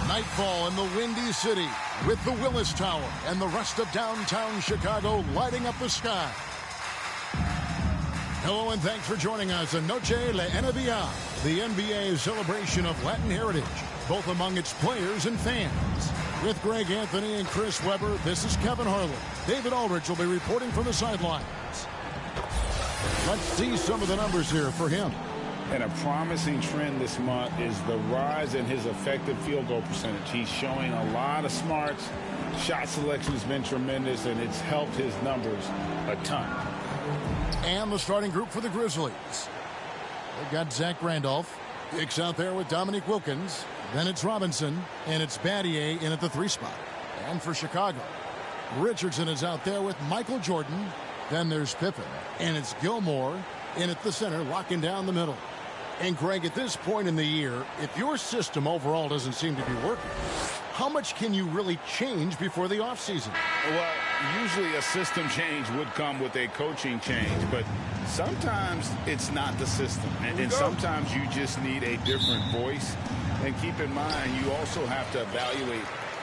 Nightfall in the Windy City with the Willis Tower and the rest of downtown Chicago lighting up the sky. Hello and thanks for joining us in Noche La NBA, the NBA's celebration of Latin heritage, both among its players and fans. With Greg Anthony and Chris Webber, this is Kevin Harlan. David Aldridge will be reporting from the sidelines. Let's see some of the numbers here for him. And a promising trend this month is the rise in his effective field goal percentage. He's showing a lot of smarts. Shot selection has been tremendous, and it's helped his numbers a ton. And the starting group for the Grizzlies. They've got Zach Randolph. Hicks out there with Dominique Wilkins. Then it's Robinson, and it's Battier in at the 3 spot. And for Chicago, Richardson is out there with Michael Jordan. Then there's Pippen, and it's Gilmore in at the center, locking down the middle. And Greg, at this point in the year, if your system overall doesn't seem to be working, how much can you really change before the offseason? Well, usually a system change would come with a coaching change, but sometimes it's not the system. And sometimes you just need a different voice. And keep in mind, you also have to evaluate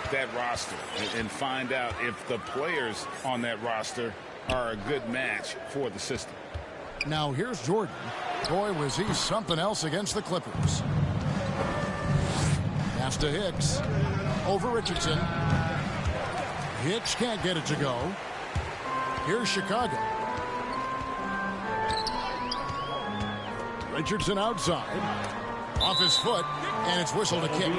that roster and find out if the players on that roster are a good match for the system. Now here's Jordan. Boy, was he something else against the Clippers. Pass to Hicks. Over Richardson. Hicks can't get it to go. Here's Chicago. Richardson outside. Off his foot, and it's whistled a kick.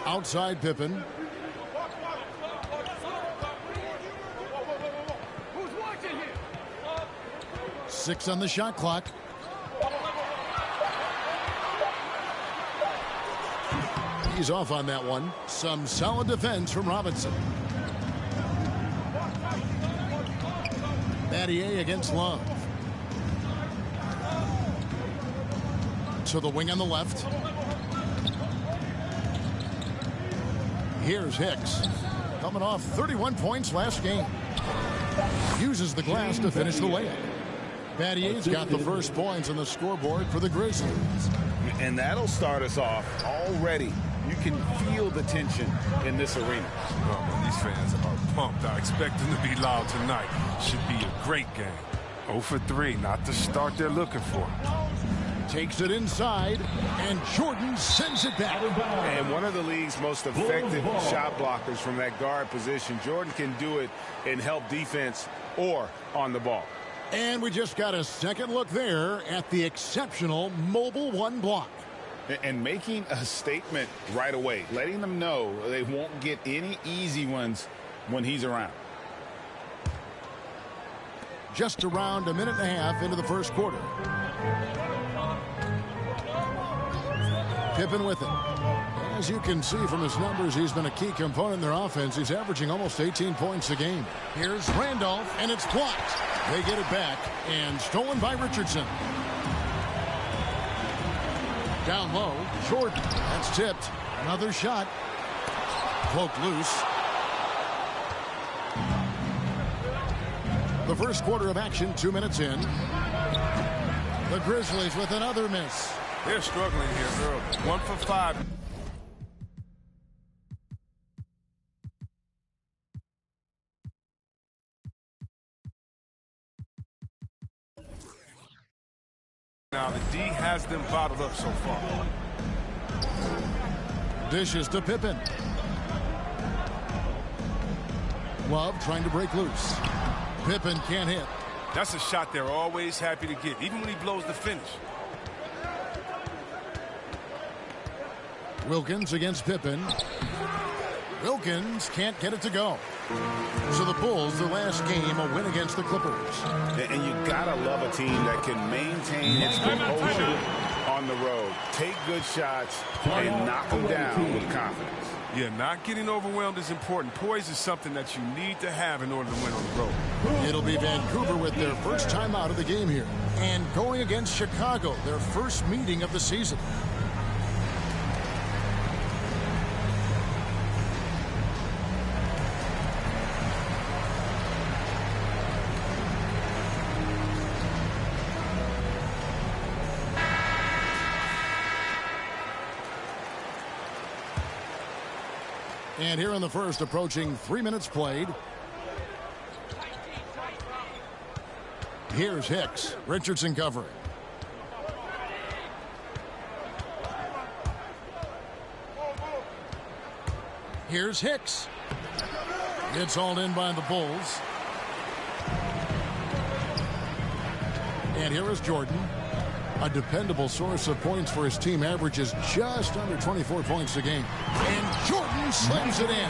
Outside Pippen. Who's watching here? 6 on the shot clock. He's off on that one. Some solid defense from Robinson. Battier against Love. To the wing on the left. Here's Hicks, coming off 31 points last game. Uses the glass to finish the layup. Battier's got the first points on the scoreboard for the Grizzlies. And that'll start us off already. You can feel the tension in this arena. Oh, man, these fans are pumped. I expect them to be loud tonight. Should be a great game. 0 for 3, not the start they're looking for. Takes it inside, and Jordan sends it back. And one of the league's most effective shot blockers from that guard position. Jordan can do it and help defense or on the ball. And we just got a second look there at the exceptional Mobile One block. And making a statement right away, letting them know they won't get any easy ones when he's around. Just around a minute and a half into the first quarter. Pippen with it. As you can see from his numbers, he's been a key component in their offense. He's averaging almost 18 points a game. Here's Randolph, and it's blocked. They get it back, and stolen by Richardson. Down low, Jordan. That's tipped. Another shot. Poked loose. The first quarter of action, 2 minutes in. The Grizzlies with another miss. They're struggling here early. 1 for 5. Now the D has them bottled up so far. Dishes to Pippen. Love trying to break loose. Pippen can't hit. That's a shot they're always happy to get, even when he blows the finish. Wilkins against Pippen. Wilkins can't get it to go. So the Bulls, their last game, a win against the Clippers. And you gotta love a team that can maintain its composure on the road, take good shots, and knock them down with confidence. Yeah, not getting overwhelmed is important. Poise is something that you need to have in order to win on the road. It'll be Vancouver with their first time out of the game here. And going against Chicago, their first meeting of the season. And here in the first, approaching 3 minutes played. Here's Hicks. Richardson covering. Here's Hicks. It's hauled in by the Bulls. And here is Jordan. A dependable source of points for his team, averages just under 24 points a game. And Jordan slams it in.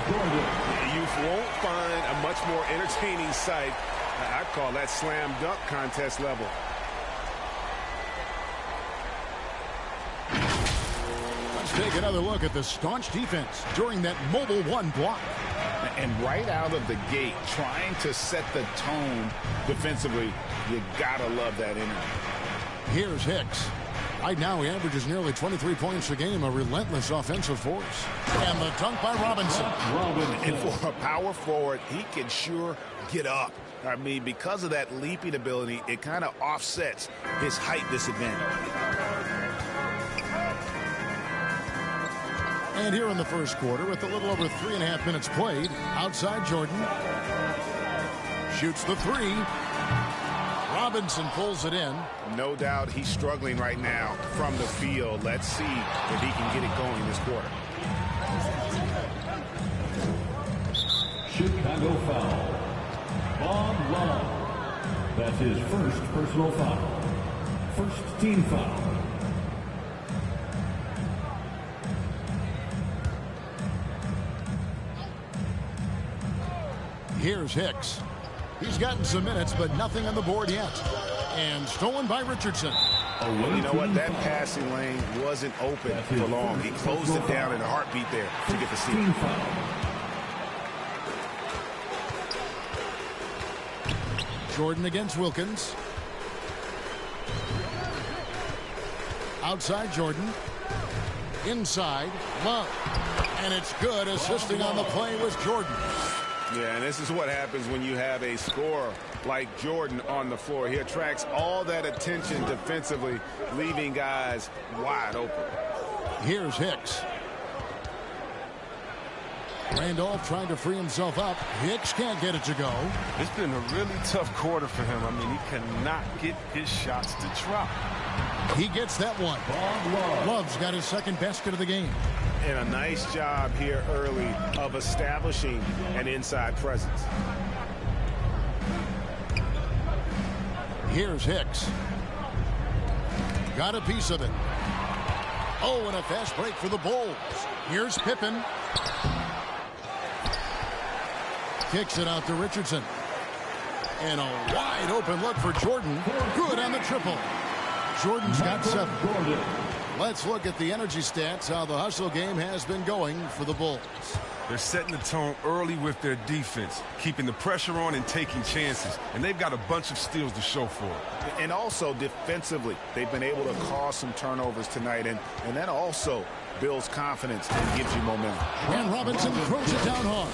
You won't find a much more entertaining sight. I call that slam dunk contest level. Let's take another look at the staunch defense during that mobile one block. And right out of the gate, trying to set the tone defensively, you gotta love that energy. Here's Hicks. Right now he averages nearly 23 points a game, a relentless offensive force. And the dunk by Robinson. And for a power forward, he can sure get up. I mean, because of that leaping ability, it kind of offsets his height disadvantage. And here in the first quarter, with a little over 3.5 minutes played, outside Jordan. Shoots the three. Robinson pulls it in. No doubt he's struggling right now from the field. Let's see if he can get it going this quarter. Chicago foul. Bob Long. That's his first personal foul. First team foul. Here's Hicks. He's gotten some minutes, but nothing on the board yet. And stolen by Richardson. You know what? That passing lane wasn't open for long. He closed it down in a heartbeat there to get the steal. Jordan against Wilkins. Outside Jordan. Inside, Love. And it's good. Assisting on the play was Jordan. Yeah, and this is what happens when you have a scorer like Jordan on the floor. He attracts all that attention defensively, leaving guys wide open. Here's Hicks. Randolph trying to free himself up. Hicks can't get it to go. It's been a really tough quarter for him. I mean, he cannot get his shots to drop. He gets that one. Love's got his second basket of the game. And a nice job here early of establishing an inside presence. Here's Hicks. Got a piece of it. Oh, and a fast break for the Bulls. Here's Pippen. Kicks it out to Richardson. And a wide open look for Jordan. Good on the triple. Jordan's got 7. Let's look at the energy stats, how the hustle game has been going for the Bulls. They're setting the tone early with their defense, keeping the pressure on and taking chances. And they've got a bunch of steals to show for it. And also defensively, they've been able to cause some turnovers tonight. And that also builds confidence and gives you momentum. And Robinson throws it down hard.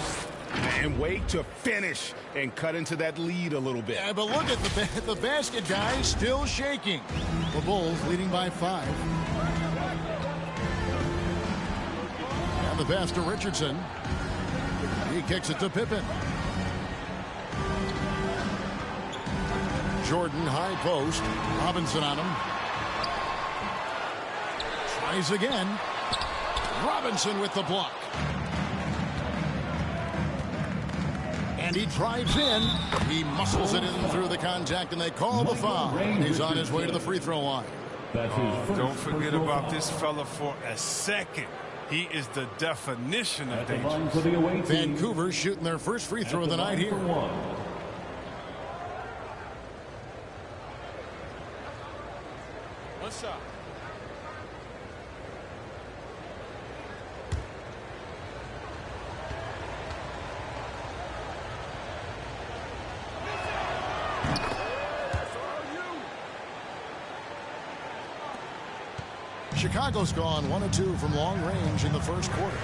And wait to finish and cut into that lead a little bit. Yeah, but look at the basket, guys, still shaking. The Bulls leading by 5. And the pass to Richardson. He kicks it to Pippen. Jordan, high post. Robinson on him. Tries again. Robinson with the block. And he drives in. He muscles it in through the contact, and they call the foul. He's on his way to the free throw line. Don't forget about this fella for a second. He is the definition of danger. Vancouver shooting their first free throw of the night here. What's up? Chicago's gone 1 of 2 from long range in the first quarter.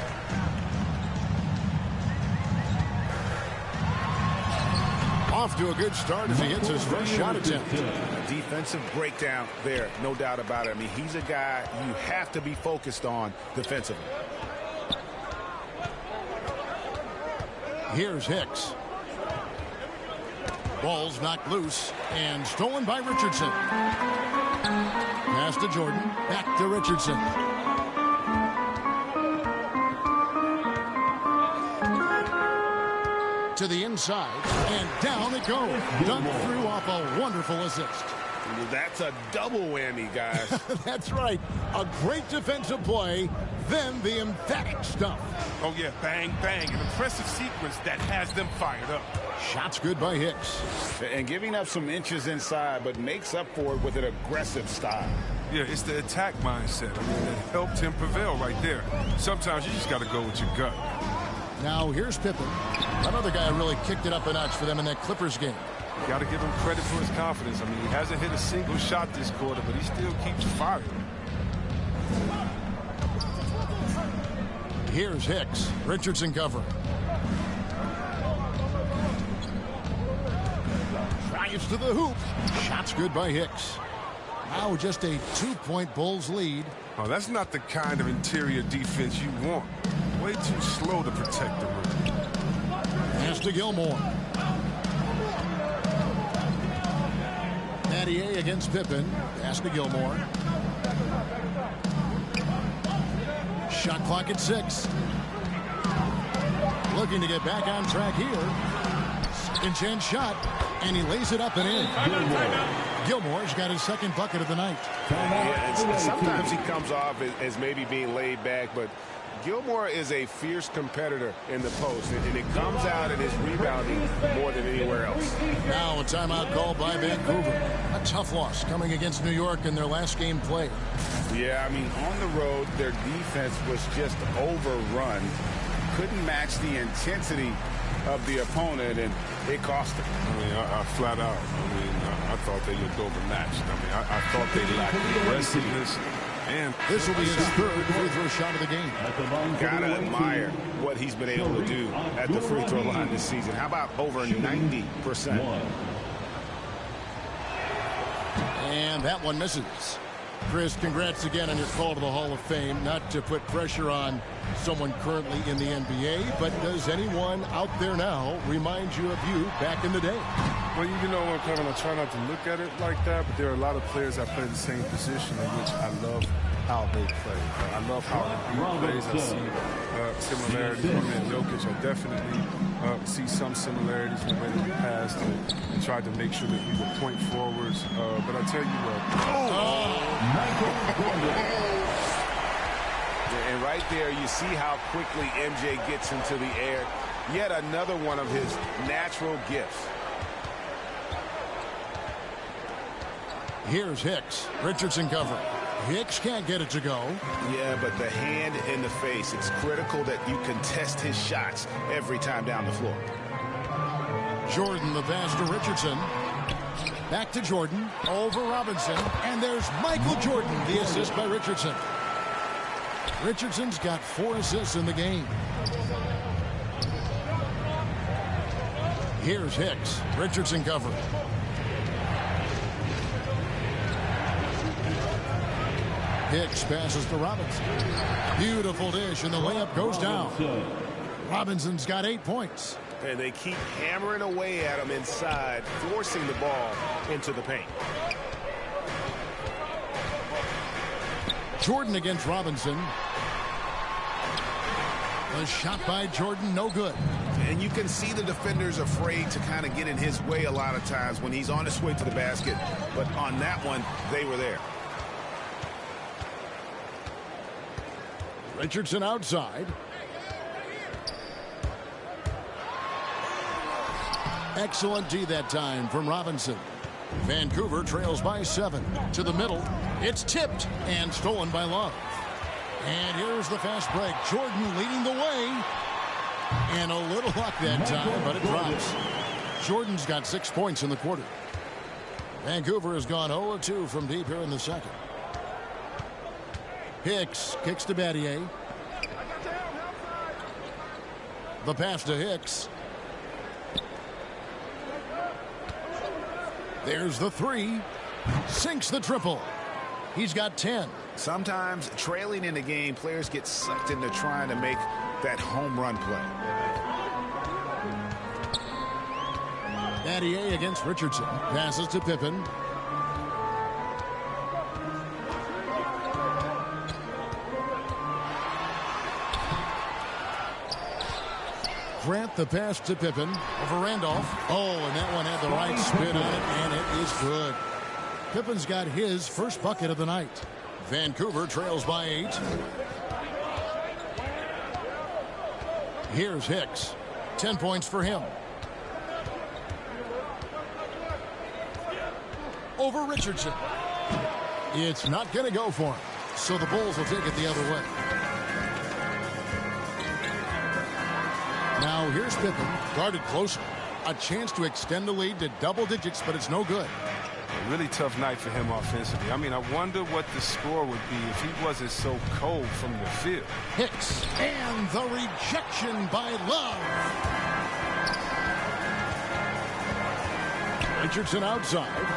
Off to a good start as he hits his first shot attempt. A defensive breakdown there, no doubt about it. I mean, he's a guy you have to be focused on defensively. Here's Hicks. Ball's knocked loose and stolen by Richardson. Pass to Jordan. Back to Richardson. To the inside. And down it goes. Dunk through off a wonderful assist. That's a double whammy, guys. That's right. A great defensive play. Then the emphatic stuff. Oh, yeah. Bang, bang. An impressive sequence that has them fired up. Shots good by Hicks. And giving up some inches inside, but makes up for it with an aggressive style. Yeah, it's the attack mindset. I mean, it helped him prevail right there. Sometimes you just got to go with your gut. Now here's Pippen. Another guy who really kicked it up a notch for them in that Clippers game. You got to give him credit for his confidence. I mean, he hasn't hit a single shot this quarter, but he still keeps firing. Here's Hicks. Richardson covering. Drives to the hoop. Shots good by Hicks. Now just a 2-point Bulls lead. Oh, that's not the kind of interior defense you want. Way too slow to protect the rim. Pass to Gilmore. Battier against Pippen. Pass to Gilmore. Shot clock at 6. Looking to get back on track here. Second chance shot. And he lays it up and in. Gilmore's got his second bucket of the night. Yeah, sometimes he comes off as maybe being laid back, but Gilmore is a fierce competitor in the post, and it comes out in his rebounding more than anywhere else. Now a timeout called by Vancouver. A tough loss coming against New York in their last game played. Yeah, I mean, on the road, their defense was just overrun. Couldn't match the intensity of the opponent, and it cost them. I mean, I flat out. I thought they looked overmatched. I mean, I thought they lacked aggressiveness. And this will be his third free throw shot of the game. Gotta admire what he's been able to do at the free throw line this season. How about over 90%? And that one misses. Chris, congrats again on your call to the Hall of Fame. Not to put pressure on someone currently in the NBA, but does anyone out there now remind you of you back in the day? Well, you know, Kevin, I try not to look at it like that, but there are a lot of players that play the same position in which I love how they play. I love how Embiid plays. I see similarities with Jokic. I definitely see some similarities in the way that he passed and tried to make sure that we were point forwards. But I tell you what. And right there, you see how quickly MJ gets into the air. Yet another one of his natural gifts. Here's Hicks. Richardson covering. Hicks can't get it to go. Yeah, but the hand in the face. It's critical that you contest his shots every time down the floor. Jordan, the pass to Richardson. Back to Jordan. Over Robinson. And there's Michael Jordan, the assist by Richardson. Richardson's got 4 assists in the game. Here's Hicks. Richardson covering. Hicks passes to Robinson. Beautiful dish, and the layup goes down. Robinson's got 8 points. And they keep hammering away at him inside, forcing the ball into the paint. Jordan against Robinson. The shot by Jordan, no good. And you can see the defenders afraid to kind of get in his way a lot of times when he's on his way to the basket. But on that one, they were there. Richardson outside. Excellent D that time from Robinson. Vancouver trails by 7. To the middle. It's tipped and stolen by Love. And here's the fast break. Jordan leading the way. And a little luck that time, but it drops. Jordan's got 6 points in the quarter. Vancouver has gone 0-2 from deep here in the second. Hicks kicks to Battier. The pass to Hicks. There's the three. Sinks the triple. He's got 10. Sometimes trailing in the game, players get sucked into trying to make that home run play. Battier against Richardson. Passes to Pippen. Grant the pass to Pippen over Randolph. Oh, and that one had the right spin on it, and it is good. Pippen's got his first bucket of the night. Vancouver trails by 8. Here's Hicks. 10 points for him. Over Richardson. It's not going to go for him, so the Bulls will take it the other way. Now here's Pippen, guarded closer. A chance to extend the lead to double digits, but it's no good. A really tough night for him offensively. I mean, I wonder what the score would be if he wasn't so cold from the field. Hicks, and the rejection by Love. Richardson outside.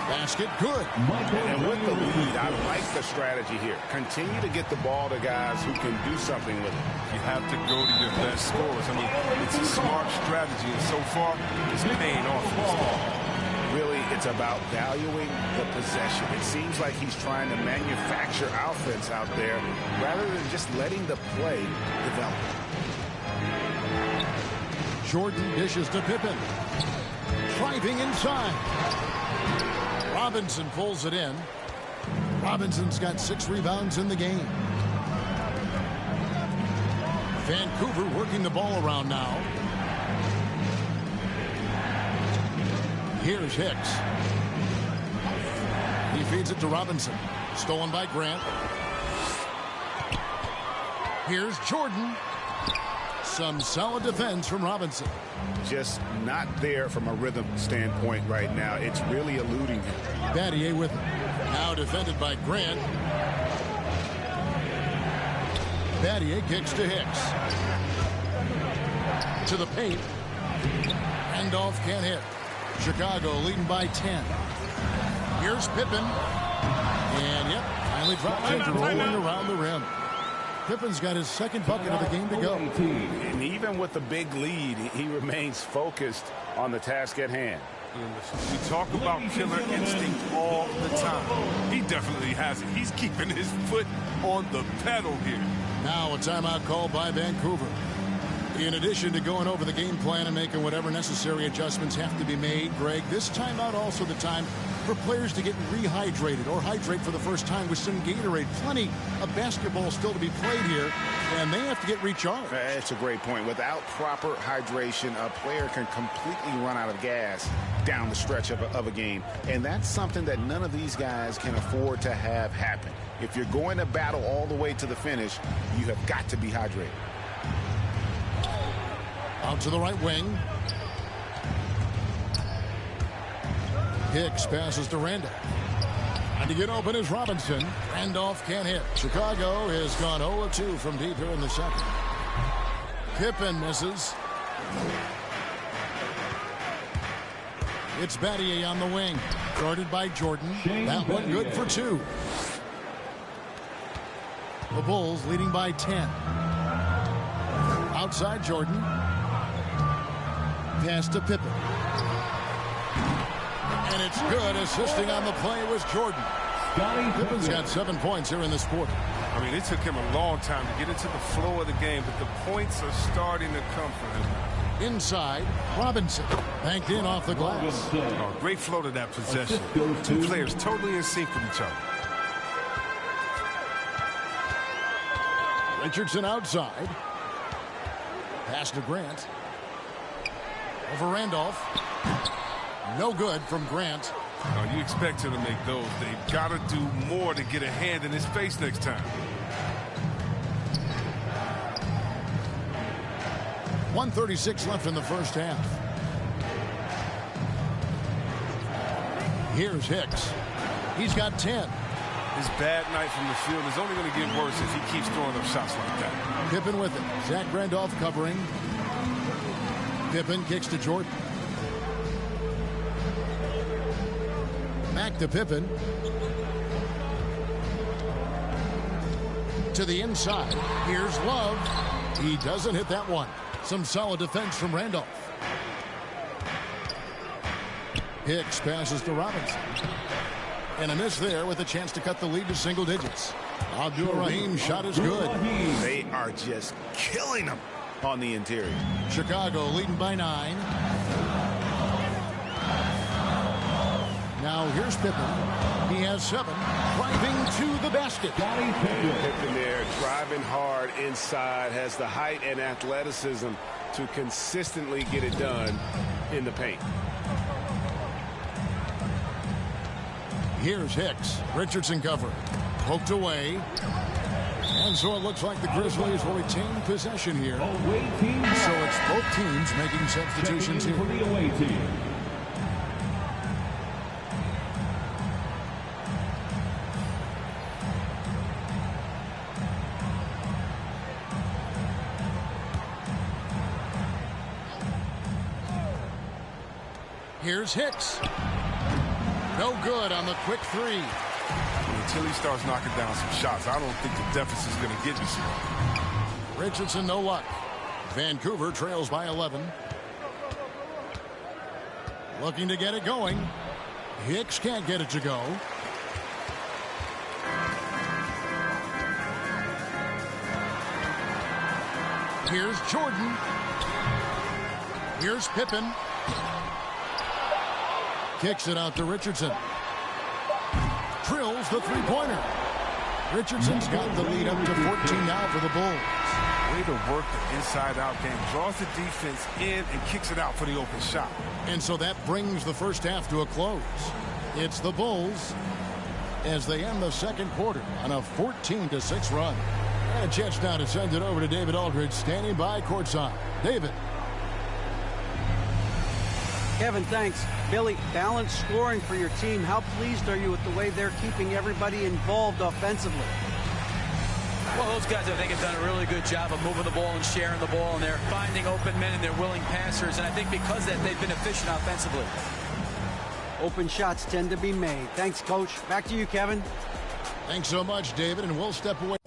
Basket good. And with the lead, I like the strategy here. Continue to get the ball to guys who can do something with it. You have to go to your best scorers. I mean, it's a smart strategy, and so far, it's paying off. Really, it's about valuing the possession. It seems like he's trying to manufacture offense out there rather than just letting the play develop. Jordan dishes to Pippen. Driving inside. Robinson pulls it in. Robinson's got 6 rebounds in the game. Vancouver working the ball around now. Here's Hicks. He feeds it to Robinson. Stolen by Grant. Here's Jordan. Some solid defense from Robinson. Just not there from a rhythm standpoint right now. It's really eluding him. Battier with him. Now defended by Grant. Battier kicks to Hicks. To the paint. Randolph can't hit. Chicago leading by 10. Here's Pippen. And, yep, finally drops it, rolling around the rim. Pippen's got his second bucket of the game to go. And even with the big lead, he remains focused on the task at hand. We talk about killer instinct all the time. He definitely has it. He's keeping his foot on the pedal here. Now a timeout called by Vancouver. In addition to going over the game plan and making whatever necessary adjustments have to be made, Greg, this timeout also the time for players to get rehydrated or hydrate for the first time with some Gatorade. Plenty of basketball still to be played here, and they have to get recharged. That's a great point. Without proper hydration, a player can completely run out of gas down the stretch of a game, and that's something that none of these guys can afford to have happen. If you're going to battle all the way to the finish, you have got to be hydrated. Out to the right wing. Hicks passes to Randolph. And to get open is Robinson. Randolph can't hit. Chicago has gone 0-2 from deep here in the second. Pippen misses. It's Battier on the wing. Guarded by Jordan. That one good for 2. The Bulls leading by 10. Outside Jordan. Pass to Pippen. And it's good. Assisting on the play was Jordan. Pippen's got 7 points here in this quarter. I mean, it took him a long time to get into the flow of the game, but the points are starting to come for him. Inside, Robinson banked in off the glass. Oh, great flow to that possession. Two players totally in sync with each other. Richardson outside. Pass to Grant. Over Randolph. No good from Grant. Oh, you expect him to make those. They've got to do more to get a hand in his face next time. 1:36 left in the first half. Here's Hicks. He's got 10. His bad night from the field is only going to get worse if he keeps throwing up shots like that. Pippen with it. Zach Randolph covering. Pippen kicks to Jordan. Back to Pippen. To the inside. Here's Love. He doesn't hit that one. Some solid defense from Randolph. Hicks passes to Robinson. And a miss there with a chance to cut the lead to single digits. Abdul-Rahim's shot is good. They are just killing them on the interior. Chicago leading by 9. Now here's Pippen. He has 7. Driving to the basket. Pippen there driving hard inside. Has the height and athleticism to consistently get it done in the paint. Here's Hicks. Richardson cover. Poked away. And so it looks like the Grizzlies will retain possession here. So it's both teams making substitutions here. Here's Hicks. No good on the quick 3. Until he starts knocking down some shots, I don't think the deficit's going to get you some. Richardson, no luck. Vancouver trails by 11. Looking to get it going. Hicks can't get it to go. Here's Jordan. Here's Pippen. Kicks it out to Richardson. Drills the three-pointer. Richardson's got the lead up to 14 now for the Bulls. Way to work the inside-out game. Draws the defense in and kicks it out for the open shot. And so that brings the first half to a close. It's the Bulls as they end the second quarter on a 14-6 run. And a chance now to send it over to David Aldridge, standing by courtside. David. Kevin, thanks. Billy, balanced scoring for your team. How pleased are you with the way they're keeping everybody involved offensively? Well, those guys, I think, have done a really good job of moving the ball and sharing the ball, and they're finding open men and they're willing passers, and I think because of that, they've been efficient offensively. Open shots tend to be made. Thanks, Coach. Back to you, Kevin. Thanks so much, David, and we'll step away.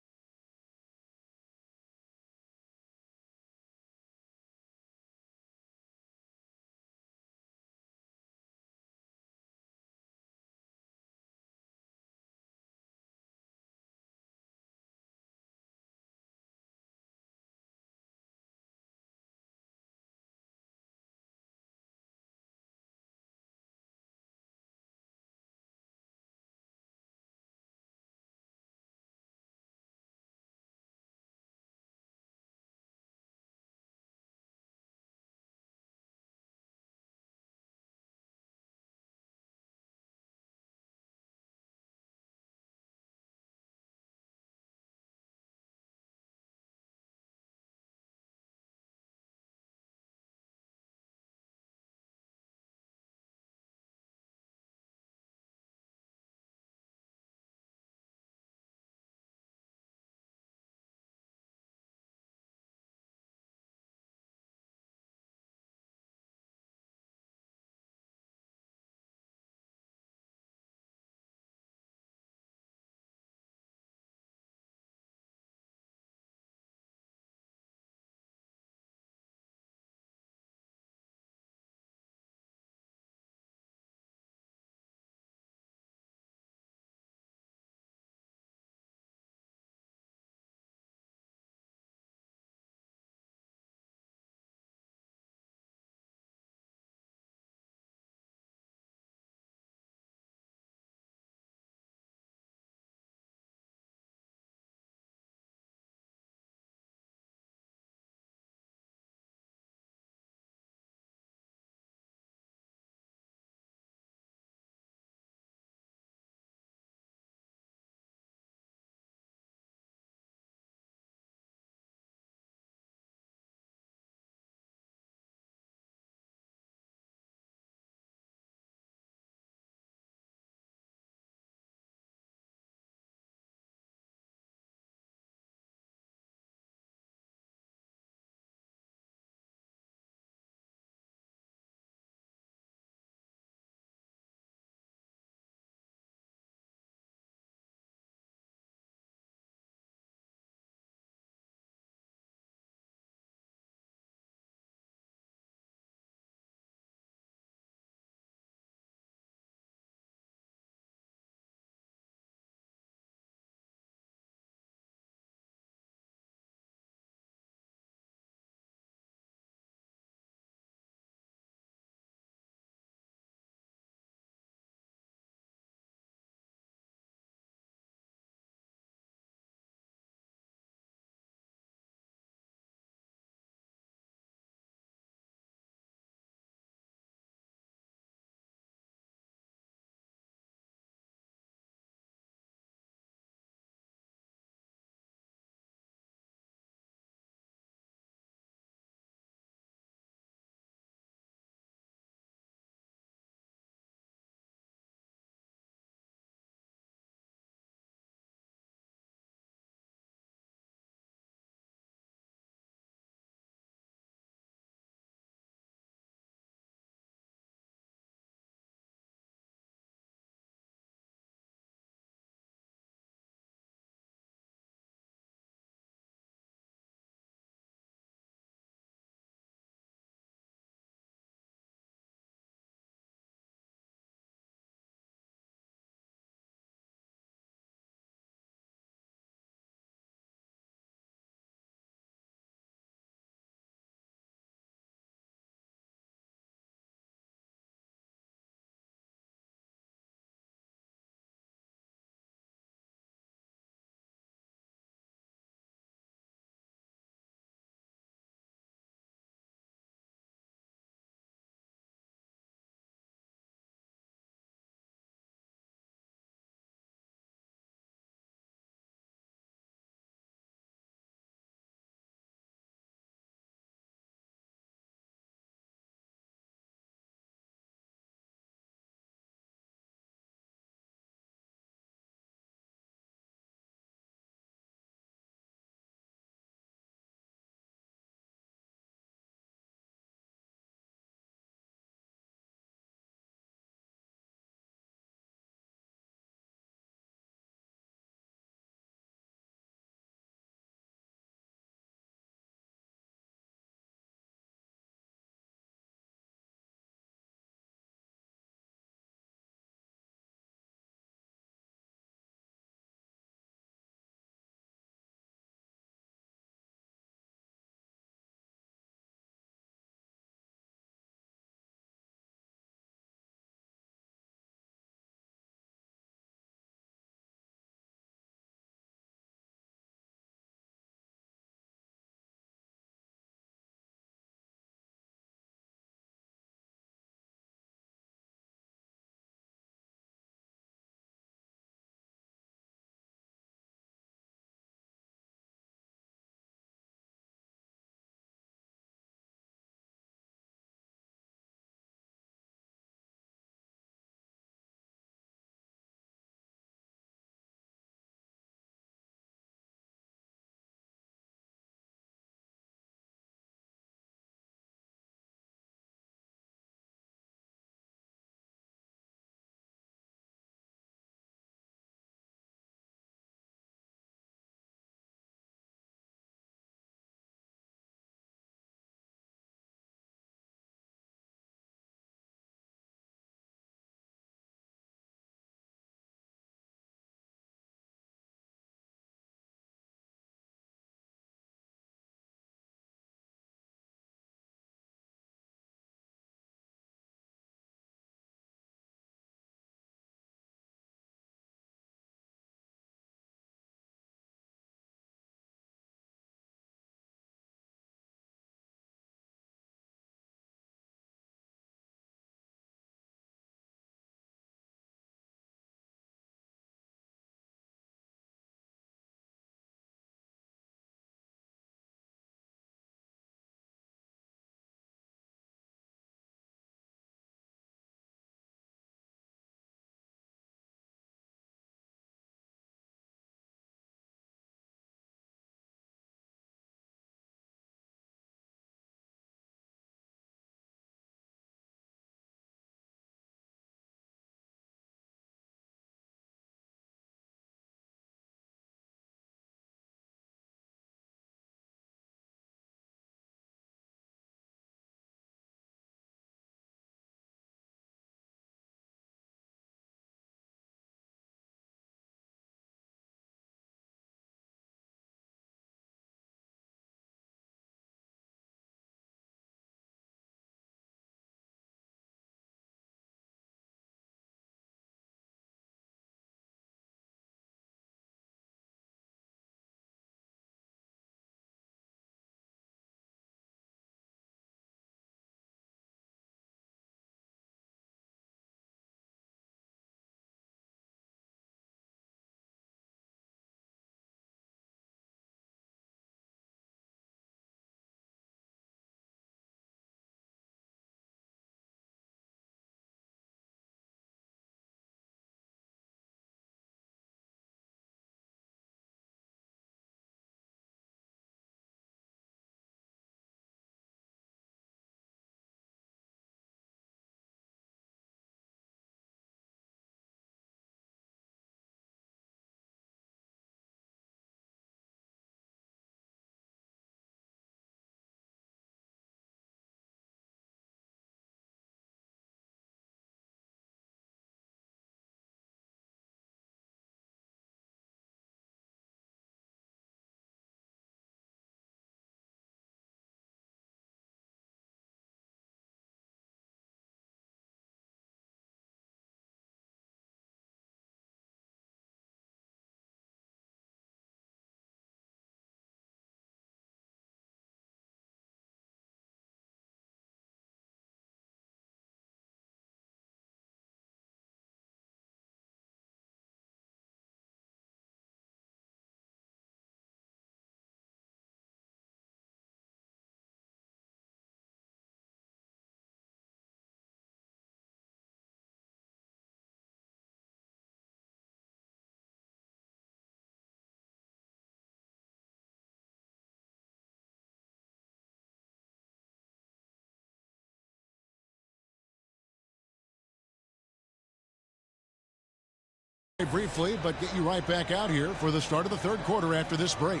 Briefly, but get you right back out here for the start of the third quarter after this break.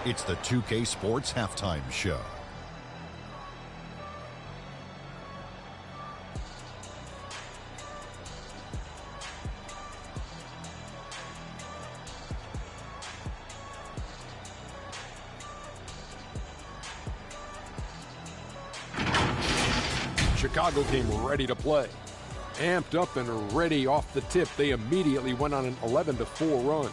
It's the 2K Sports Halftime Show. Chicago came ready to play. Amped up and ready off the tip, they immediately went on an 11-4 run.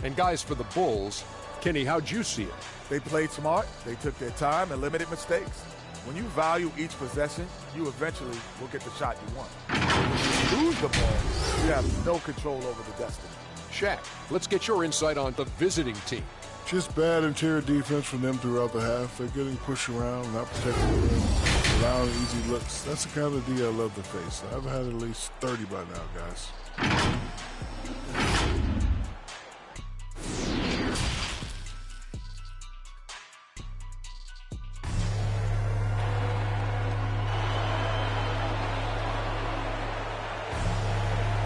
And guys, for the Bulls, Kenny, how'd you see it? They played smart, they took their time and limited mistakes. When you value each possession, you eventually will get the shot you want. When you lose the ball, you have no control over the destiny. Shaq, let's get your insight on the visiting team. Just bad interior defense from them throughout the half. They're getting pushed around, not protecting the rim, allowing easy looks. That's the kind of D I love to face. I've had at least 30 by now, guys.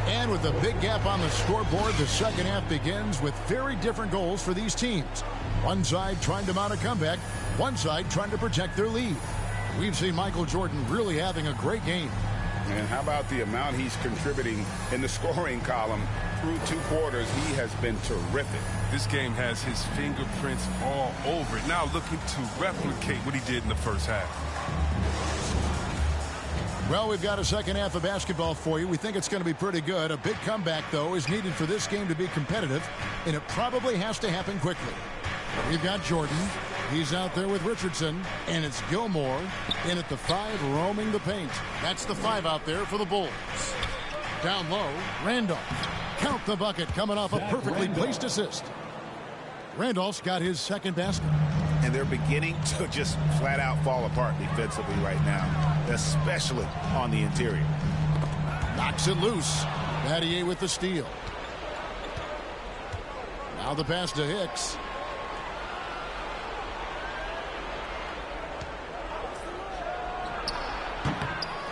And with a big gap on the scoreboard, the second half begins with very different goals for these teams. One side trying to mount a comeback, one side trying to protect their lead. We've seen Michael Jordan really having a great game. And how about the amount he's contributing in the scoring column? Through 2 quarters, he has been terrific. This game has his fingerprints all over it. Now looking to replicate what he did in the first half. Well, we've got a second half of basketball for you. We think it's going to be pretty good. A big comeback, though, is needed for this game to be competitive, and it probably has to happen quickly. We've got Jordan. He's out there with Richardson, and it's Gilmore in at the 5, roaming the paint. That's the 5 out there for the Bulls. Down low, Randolph. Count the bucket, coming off a perfectly placed assist. Randolph's got his second basket. And they're beginning to just flat out fall apart defensively right now, especially on the interior. Knocks it loose. Battier with the steal. Now the pass to Hicks.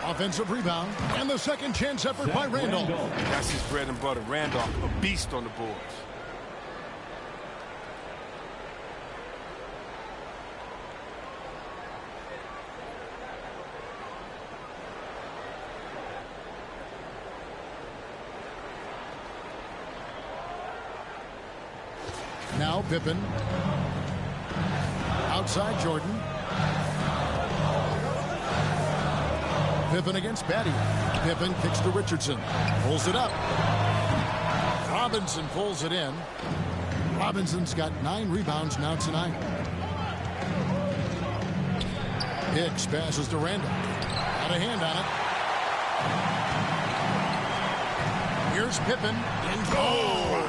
Offensive rebound, and the second chance effort by Randolph. That's his bread and butter. Randolph, a beast on the boards. Now Pippen. Outside Jordan. Pippen against Battier. Pippen kicks to Richardson. Pulls it up. Robinson pulls it in. Robinson's got 9 rebounds now tonight. Hicks passes to Randall. Got a hand on it. Here's Pippen. And goal!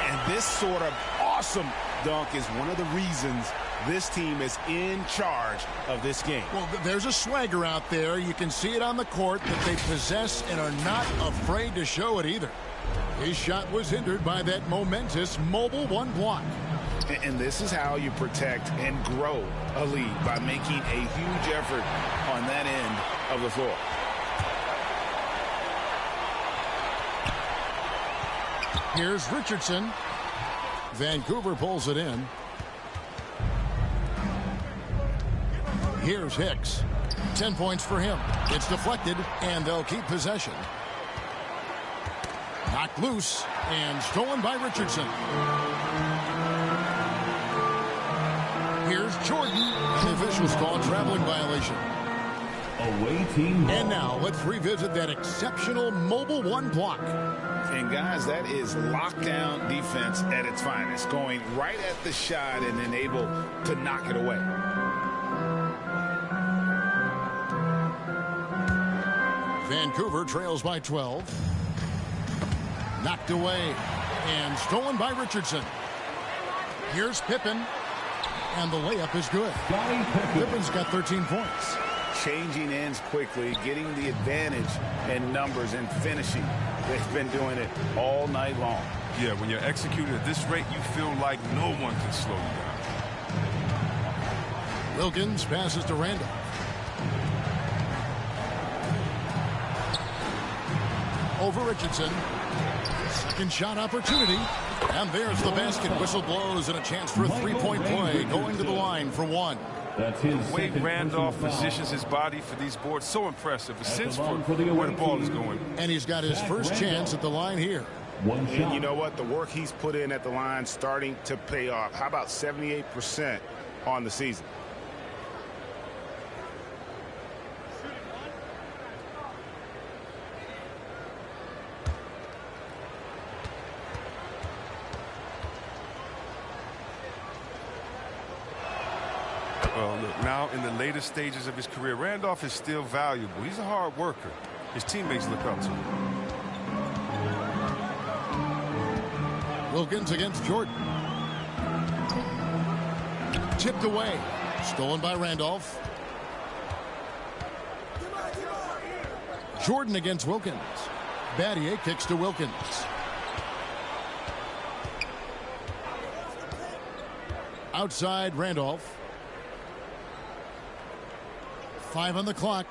And this sort of awesome dunk is one of the reasons this team is in charge of this game. Well, there's a swagger out there. You can see it on the court that they possess and are not afraid to show it either. His shot was hindered by that momentous mobile 1 block. And this is how you protect and grow a lead, by making a huge effort on that end of the floor. Here's Richardson. Vancouver pulls it in. Here's Hicks. 10 points for him. It's deflected, and they'll keep possession. Knocked loose and stolen by Richardson. Here's Jordan. And the officials call a traveling violation. Away team. And now let's revisit that exceptional mobile 1 block. And guys, that is lockdown defense at its finest, going right at the shot and then able to knock it away. Vancouver trails by 12. Knocked away and stolen by Richardson. Here's Pippen, and the layup is good. Pippen's got 13 points. Changing ends quickly, getting the advantage in numbers and finishing. They've been doing it all night long. Yeah, when you're executing at this rate, you feel like no one can slow you down. Wilkins passes to Randall. over Richardson. Second shot opportunity. And there's the basket. Whistle blows and a chance for a three-point play going to the line for one. That's his The way Randolph positions his body for these boards, so impressive. A sense for where the ball is going. And he's got his first chance at the line here. One shot. And you know what? The work he's put in at the line starting to pay off. How about 78% on the season? Look, now in the later stages of his career, Randolph is still valuable. He's a hard worker. His teammates look up to him. Wilkins against Jordan. Tipped away. Stolen by Randolph. Jordan against Wilkins. Battier kicks to Wilkins. Outside Randolph. 5 on the clock.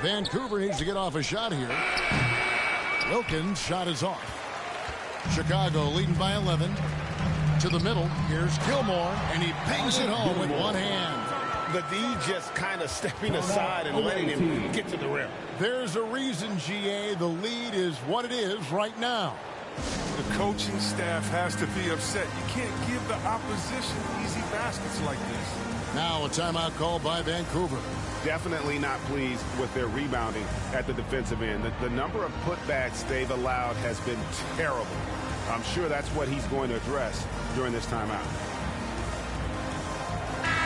Vancouver needs to get off a shot here. Wilkins' shot is off. Chicago leading by 11. To the middle. Here's Gilmore, and he bangs it home with one hand. The D just kind of stepping aside and letting him get to the rim. There's a reason, GA, the lead is what it is right now. The coaching staff has to be upset. You can't give the opposition easy baskets like this. Now a timeout call by Vancouver. Definitely not pleased with their rebounding at the defensive end. The number of putbacks they've allowed has been terrible. I'm sure that's what he's going to address during this timeout.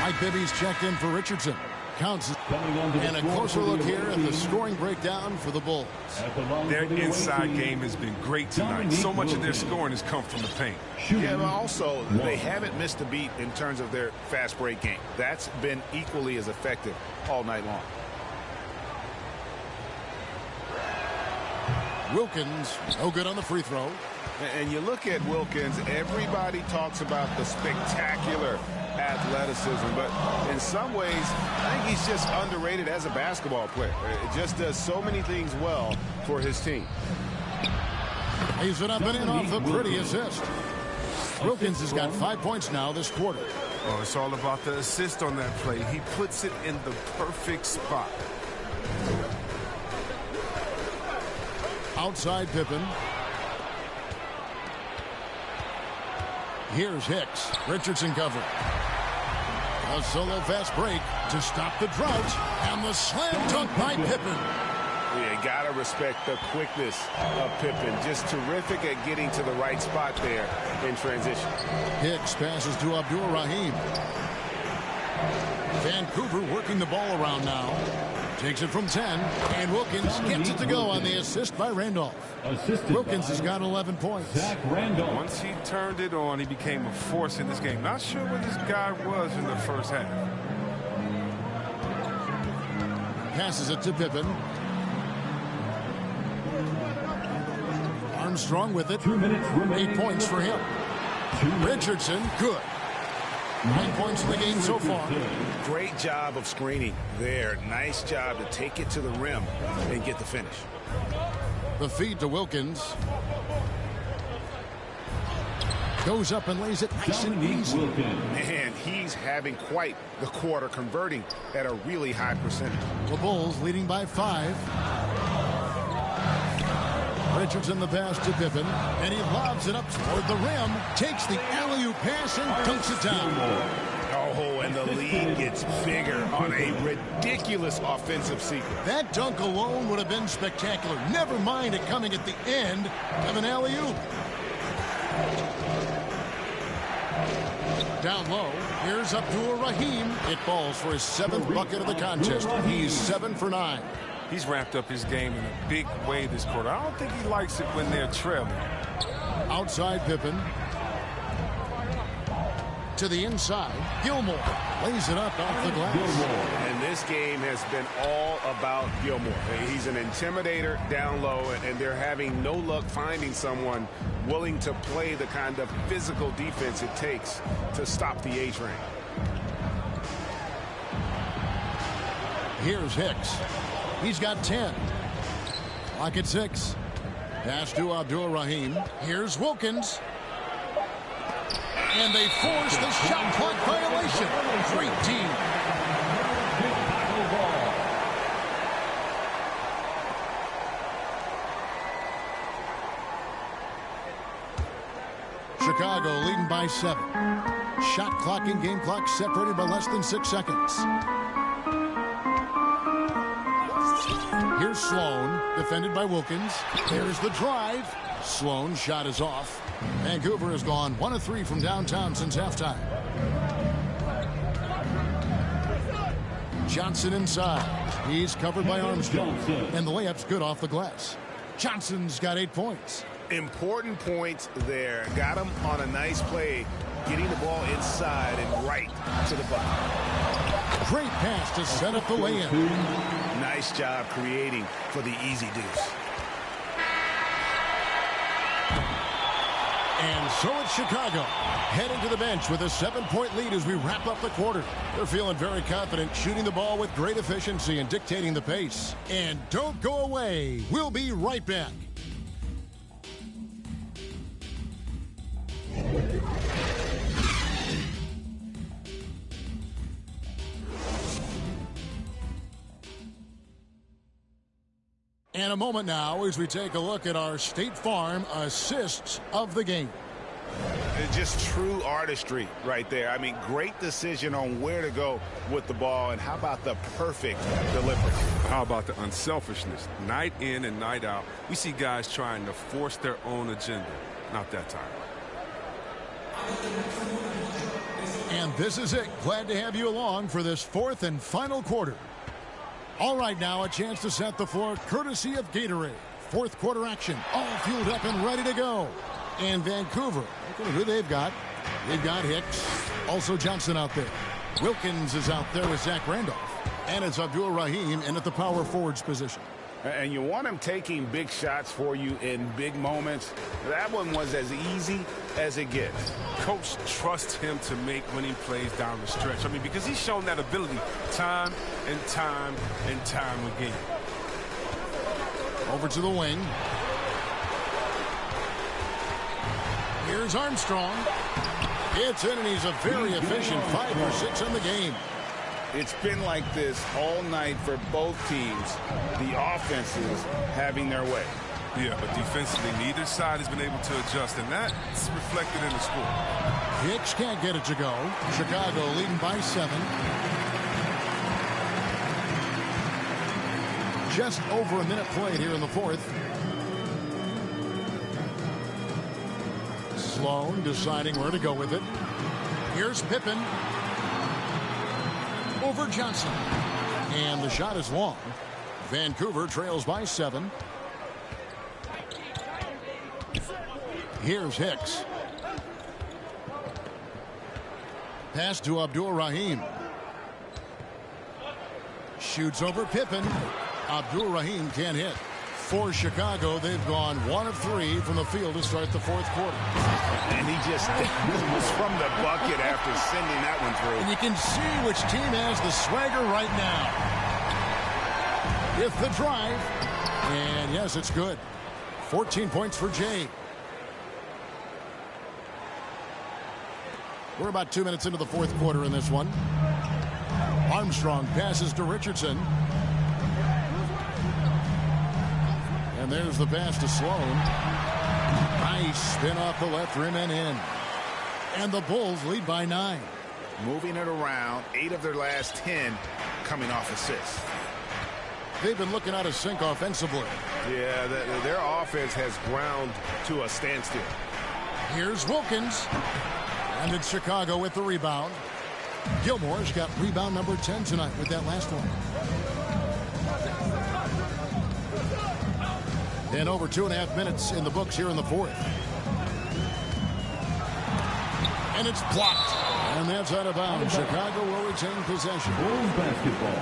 Mike Bibby's checked in for Richardson. Counts. And a closer look here at the scoring breakdown for the Bulls. Their inside game has been great tonight. So much of their scoring has come from the paint. Yeah, but also they haven't missed a beat in terms of their fast break game. That's been equally as effective all night long. Wilkins, no good on the free throw. And you look at Wilkins, everybody talks about the spectacular athleticism, but in some ways, I think he's just underrated as a basketball player. It just does so many things well for his team. He's it up and in off the pretty assist. Wilkins has got 5 points now this quarter. Oh, it's all about the assist on that play. He puts it in the perfect spot. Outside Pippen. Here's Hicks. Richardson covered. A solo fast break to stop the drought. And the slam dunk by Pippen. Yeah, you gotta respect the quickness of Pippen. Just terrific at getting to the right spot there in transition. Hicks passes to Abdul-Rahim. Vancouver working the ball around now. Takes it from 10, and Wilkins gets it to go on the assist by Randolph. Wilkins has got 11 points. Once he turned it on, he became a force in this game. Not sure what this guy was in the first half. Passes it to Pippen. Armstrong with it. 2 minutes remaining. 8 points for him. Richardson, good. 9 points in the game so far. Great job of screening there. Nice job to take it to the rim and get the finish. The feed to Wilkins. Goes up and lays it nice and easy. Man, he's having quite the quarter, converting at a really high percentage. The Bulls leading by 5. Richardson the pass to Pippen, and he lobs it up toward the rim, takes the alley-oop pass and dunks it down. Oh, and the lead gets bigger on a ridiculous offensive sequence. That dunk alone would have been spectacular. Never mind it coming at the end of an alley-oop. Down low, here's Abdul-Rahim. It falls for his 7th bucket of the contest. He's 7 for 9. He's ramped up his game in a big way this quarter. I don't think he likes it when they're trailing. Outside Pippen. To the inside. Gilmore lays it up off the glass. And this game has been all about Gilmore. He's an intimidator down low, and they're having no luck finding someone willing to play the kind of physical defense it takes to stop the A-train. Here's Hicks. He's got 10. Clock at 6. Pass to Abdul-Rahim. Here's Wilkins. And they force the shot clock violation. Great team. Chicago leading by 7. Shot clock and game clock separated by less than 6 seconds. Here's Sloan, defended by Wilkins. There's the drive. Sloan's shot is off. Vancouver has gone 1 of 3 from downtown since halftime. Johnson inside. He's covered by Armstrong. And the layup's good off the glass. Johnson's got 8 points. Important points there. Got him on a nice play, getting the ball inside and right to the bucket. Great pass to set up the lay-in. Nice job creating for the easy deuce. And so it's Chicago heading to the bench with a 7-point lead as we wrap up the quarter. They're feeling very confident, shooting the ball with great efficiency and dictating the pace. And don't go away. We'll be right back. And a moment now as we take a look at our State Farm assists of the game. It's just true artistry right there. I mean, great decision on where to go with the ball, and how about the perfect delivery? How about the unselfishness? Night in and night out, we see guys trying to force their own agenda. Not that time. And this is it. Glad to have you along for this 4th and final quarter. All right, now a chance to set the floor courtesy of Gatorade. 4th quarter action, all fueled up and ready to go. And Vancouver, look at who they've got. They've got Hicks, also Johnson out there. Wilkins is out there with Zach Randolph. And it's Abdul-Rahim in at the power forwards position. And you want him taking big shots for you in big moments. That one was as easy as it gets. Coach trusts him to make winning plays down the stretch. I mean, because he's shown that ability time and time and time again. Over to the wing. Here's Armstrong. It's in, and he's a very efficient 5 or 6 on the game. It's been like this all night for both teams. The offenses having their way. Yeah, but defensively, neither side has been able to adjust, and that's reflected in the score. Hicks can't get it to go. Chicago leading by 7. Just over a minute played here in the 4th. Sloan deciding where to go with it. Here's Pippen. Over Johnson. And the shot is long. Vancouver trails by 7. Here's Hicks. Pass to Abdul-Rahim. Shoots over Pippen. Abdul-Rahim can't hit. For Chicago, they've gone 1 of 3 from the field to start the 4th quarter. And he just was from the bucket after sending that one through. And you can see which team has the swagger right now. With the drive. And yes, it's good. 14 points for Jay. We're about 2 minutes into the 4th quarter in this one. Armstrong passes to Richardson. And there's the pass to Sloan. Nice spin off the left rim and in. And the Bulls lead by 9. Moving it around, 8 of their last 10 coming off assists. They've been looking out of sync offensively. Yeah, their offense has ground to a standstill. Here's Wilkins. And it's Chicago with the rebound. Gilmore's got rebound number 10 tonight with that last one. And over 2.5 minutes in the books here in the 4th. And it's blocked. And that's out of bounds. Chicago will retain possession. Bulls basketball.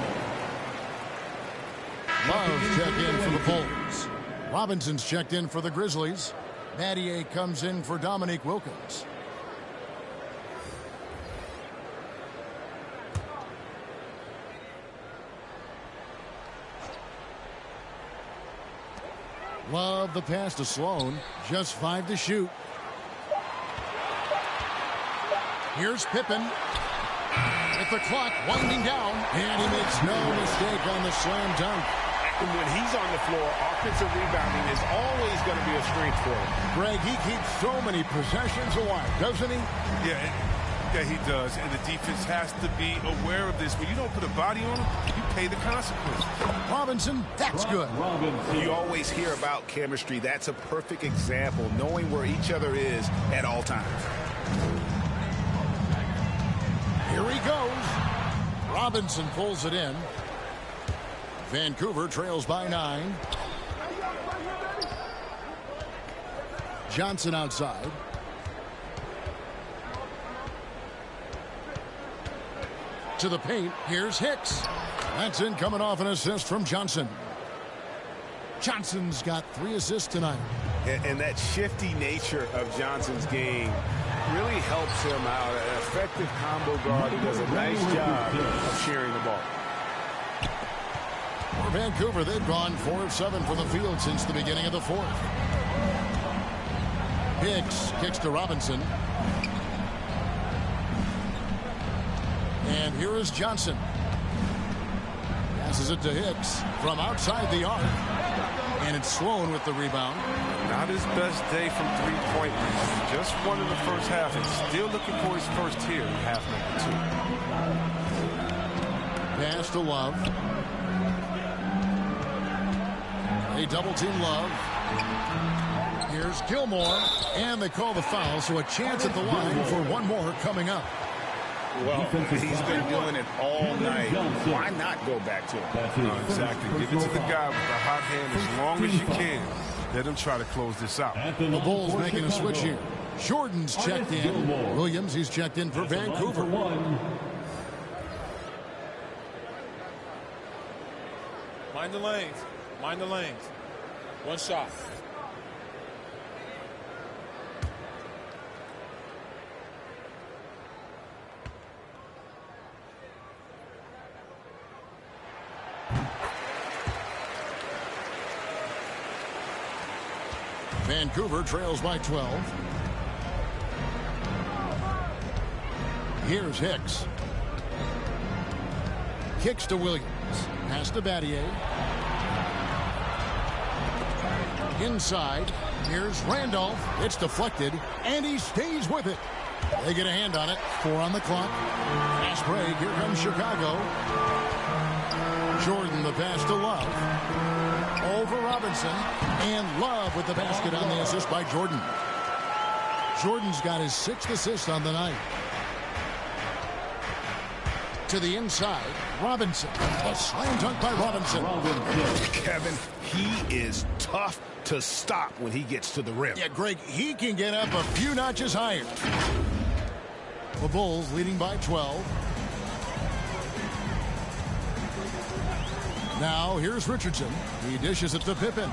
Love check in for the Bulls. Robinson's checked in for the Grizzlies. Battier comes in for Dominique Wilkins. Love the pass to Sloan. Just 5 to shoot. Here's Pippen. With the clock winding down. And he makes no mistake on the slam dunk. And when he's on the floor, offensive rebounding is always going to be a strength for him. Greg, he keeps so many possessions alive, doesn't he? Yeah, he does. And the defense has to be aware of this. When you don't put a body on him, you pay the consequences. Robinson, that's good. You always hear about chemistry. That's a perfect example, knowing where each other is at all times. Here he goes. Robinson pulls it in. Vancouver trails by 9. Johnson outside. To the paint. Here's Hicks. That's in, coming off an assist from Johnson. Johnson's got 3 assists tonight. And that shifty nature of Johnson's game really helps him out. An effective combo guard who does a nice job of sharing the ball. For Vancouver, they've gone 4 of 7 from the field since the beginning of the 4th. Hicks kicks to Robinson. And here is Johnson. Passes it to Hicks from outside the arc. And it's Sloan with the rebound. Not his best day from three-point range. Just won in the first half and still looking for his first here in half number 2. Pass to Love. They double-team Love. Here's Gilmore. And they call the foul, so a chance at the line for one more coming up. Well, he's been doing it all night. Why not go back to him? No, exactly. Give it to the guy with the hot hand as long as you can. Let him try to close this out. The Bulls making a switch here. Jordan's checked in. Williams, he's checked in for Vancouver. Mind the lanes. Mind the lanes. One shot. Vancouver trails by 12. Here's Hicks. Kicks to Williams. Pass to Battier. Inside. Here's Randolph. It's deflected, and he stays with it. They get a hand on it. 4 on the clock. Fast break. Here comes Chicago. Jordan, the pass to Love. Over Robinson. And Love with the basket on the assist by Jordan. Jordan's got his 6th assist on the night. To the inside, Robinson. A slam dunk by Robinson. Kevin, he is tough to stop when he gets to the rim. Yeah, Greg, he can get up a few notches higher. The Bulls leading by 12. Now, here's Richardson. He dishes it to Pippen.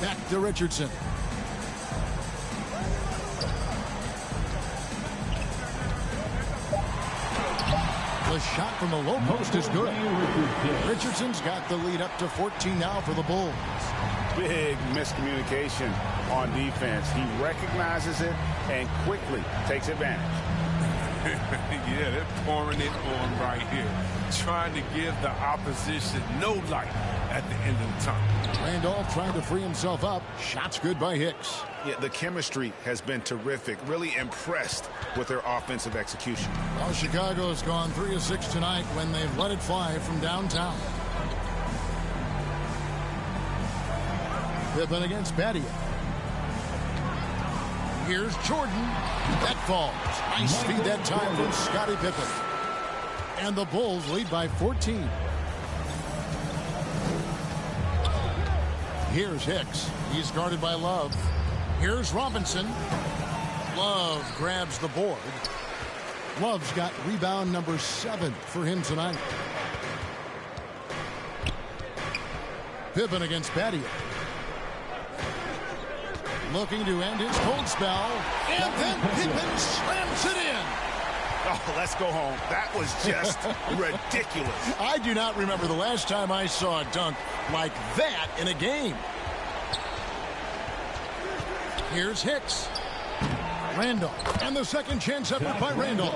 Back to Richardson. The shot from the low post is good. Richardson's got the lead up to 14 now for the Bulls. Big miscommunication on defense. He recognizes it and quickly takes advantage. Yeah, they're pouring it on right here. Trying to give the opposition no light at the end of the time. Randolph trying to free himself up. Shots good by Hicks. Yeah, the chemistry has been terrific. Really impressed with their offensive execution. Well, Chicago's gone 3 of 6 tonight when they've let it fly from downtown. Pippen against Battier. Here's Jordan. That falls. Nice feed that time from Scottie Pippen. And the Bulls lead by 14. Here's Hicks. He's guarded by Love. Here's Robinson. Love grabs the board. Love's got rebound number 7 for him tonight. Pippen against Battier. Looking to end his cold spell. And then Pippen slams it in. Oh, let's go home. That was just ridiculous. I do not remember the last time I saw a dunk like that in a game. Here's Hicks. Randolph. And the second chance effort by Randolph.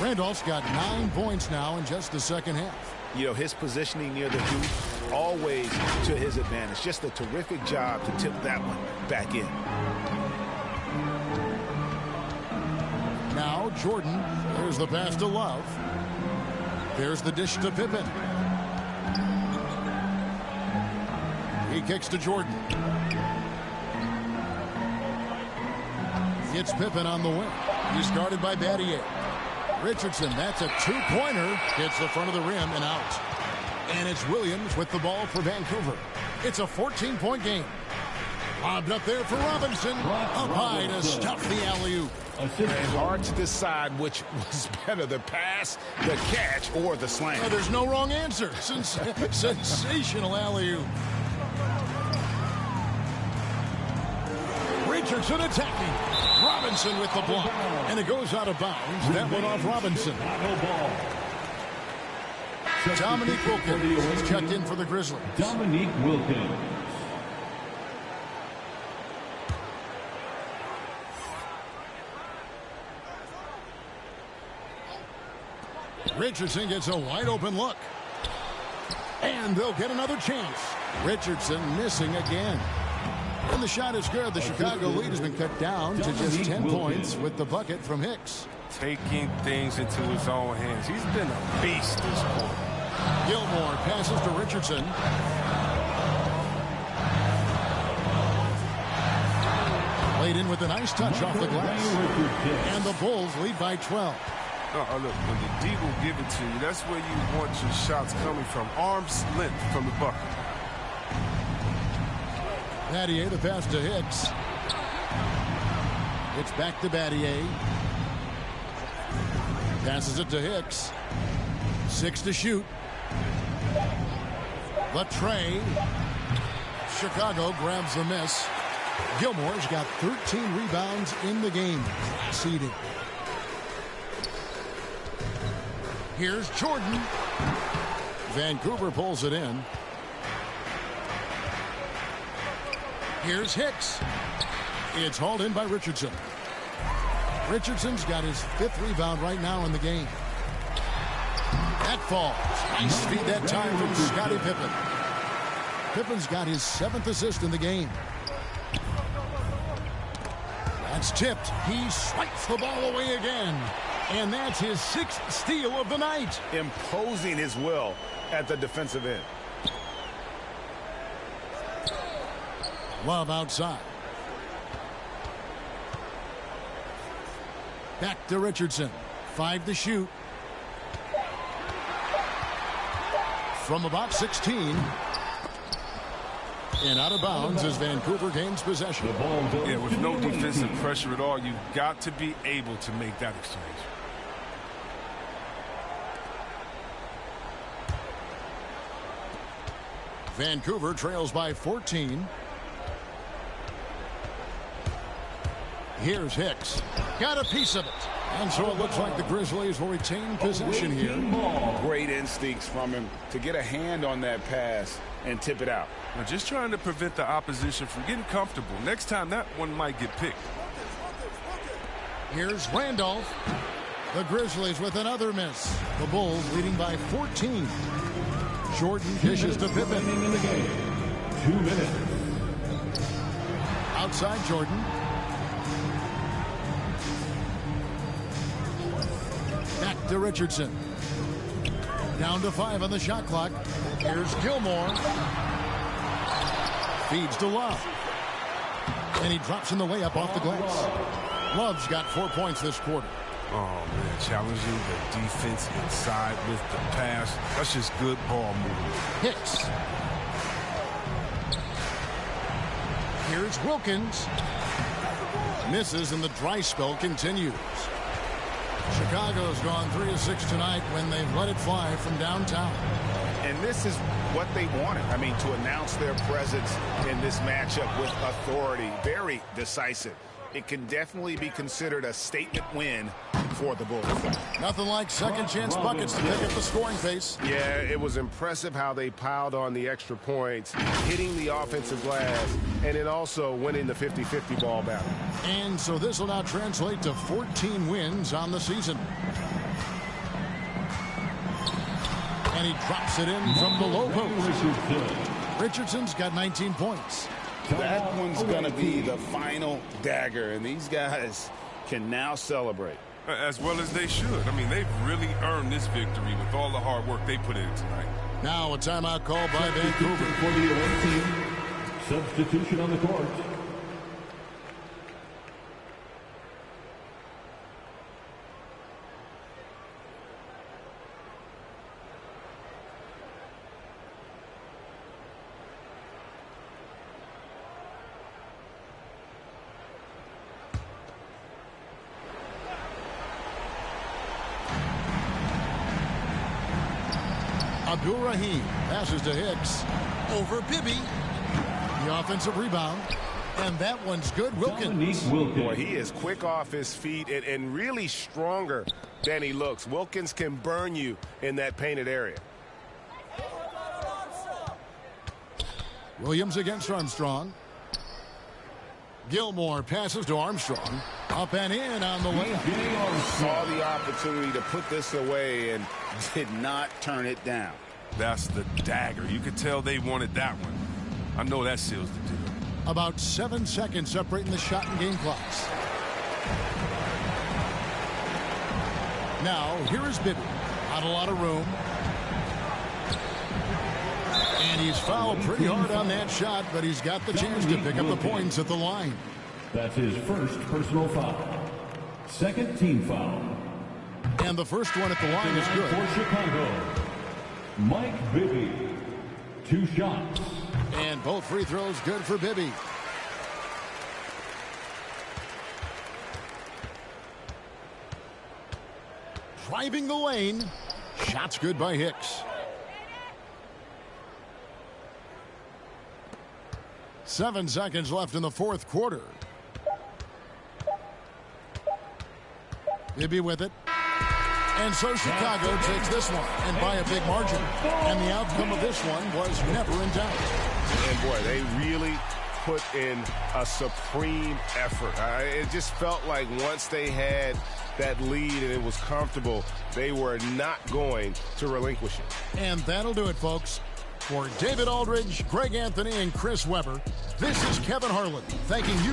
Randolph's got 9 points now in just the second half. You know, his positioning near the hoop, always to his advantage. Just a terrific job to tip that one back in. Now Jordan. There's the pass to Love. There's the dish to Pippen. He kicks to Jordan. It's Pippen on the wing. He's guarded by Battier. Richardson, that's a 2-pointer. Hits the front of the rim and out. And it's Williams with the ball for Vancouver. It's a 14-point game. Lobbed up there for Robinson. Up high to stuff the alley-oop. And hard to decide which was better, the pass, the catch, or the slam. Oh, there's no wrong answer. Sensational alley-oop. Richardson attacking. Robinson with the block. And it goes out of bounds. That one off Robinson. Dominique Wilkins is checked in for the Grizzlies. Dominique Wilkins. Richardson gets a wide open look. And they'll get another chance. Richardson missing again. And the shot is good. The Chicago lead has been cut down to just 10 points with the bucket from Hicks. Taking things into his own hands. He's been a beast this quarter. Gilmore passes to Richardson. Laid in with a nice touch off the glass. And the Bulls lead by 12. Look, when the D will give it to you, that's where you want your shots coming from. Arm's length from the bucket. Battier, the pass to Hicks. It's back to Battier. Passes it to Hicks. 6 to shoot. Latrey. Chicago grabs the miss. Gilmore's got 13 rebounds in the game. Seeding. Here's Jordan. Vancouver pulls it in. Here's Hicks. It's hauled in by Richardson. Richardson's got his 5th rebound right now in the game. That falls. Nice feed that time from Scottie Pippen. Pippen's got his 7th assist in the game. That's tipped. He swipes the ball away again. And that's his 6th steal of the night. Imposing his will at the defensive end. Love outside. Back to Richardson. 5 to shoot. From about 16. And out of bounds as Vancouver gains possession. Yeah, with no defensive pressure at all, you've got to be able to make that exchange. Vancouver trails by 14. Here's Hicks. Got a piece of it. And so it looks like the Grizzlies will retain possession here. Great instincts from him to get a hand on that pass and tip it out. Now just trying to prevent the opposition from getting comfortable. Next time that one might get picked. Here's Randolph. The Grizzlies with another miss. The Bulls leading by 14. Jordan dishes to Pippen. In the game. 2 minutes. Outside Jordan. Back to Richardson. Down to 5 on the shot clock. Here's Gilmore. Feeds to Love. And he drops in the layup off the glass. Love's got 4 points this quarter. Oh, man, challenging the defense inside with the pass. That's just good ball movement. Hicks. Here's Wilkins. Misses and the dry spell continues. Chicago's gone 3 of 6 tonight when they've let it fly from downtown. And this is what they wanted. I mean, to announce their presence in this matchup with authority. Very decisive. It can definitely be considered a statement win for the Bulls. Nothing like second chance buckets to pick up the scoring pace. Yeah, it was impressive how they piled on the extra points, hitting the offensive glass, and then also winning the 50-50 ball battle. And so this will now translate to 14 wins on the season. And he drops it in from the low post. Richardson's got 19 points. That one's going to be the final dagger, and these guys can now celebrate. As well as they should. I mean, they've really earned this victory with all the hard work they put in tonight. Now a timeout call by Vancouver. For the away team, substitution on the court. Abdul-Rahim passes to Hicks. Over Bibby. The offensive rebound. And that one's good. Wilkins. Boy, he is quick off his feet and really stronger than he looks. Wilkins can burn you in that painted area. Williams against Armstrong. Gilmore passes to Armstrong. Up and in on the layup. Saw the opportunity to put this away and did not turn it down. That's the dagger. You could tell they wanted that one. I know that seals the deal. About 7 seconds separating the shot and game clocks. Now, here is Bibby. Not a lot of room. And he's fouled pretty hard on that shot, but he's got the chance to pick up the points at the line. That's his first personal foul. Second team foul. And the first one at the line is good. For Chicago, Mike Bibby. 2 shots. And both free throws good for Bibby. Driving the lane. Shots good by Hicks. 7 seconds left in the fourth quarter. Bibby with it. And so Chicago takes this one, and by a big margin. And the outcome of this one was never in doubt. And boy, they really put in a supreme effort. It just felt like once they had that lead and it was comfortable, they were not going to relinquish it. And that'll do it, folks. For David Aldridge, Greg Anthony, and Chris Webber, this is Kevin Harlan thanking you.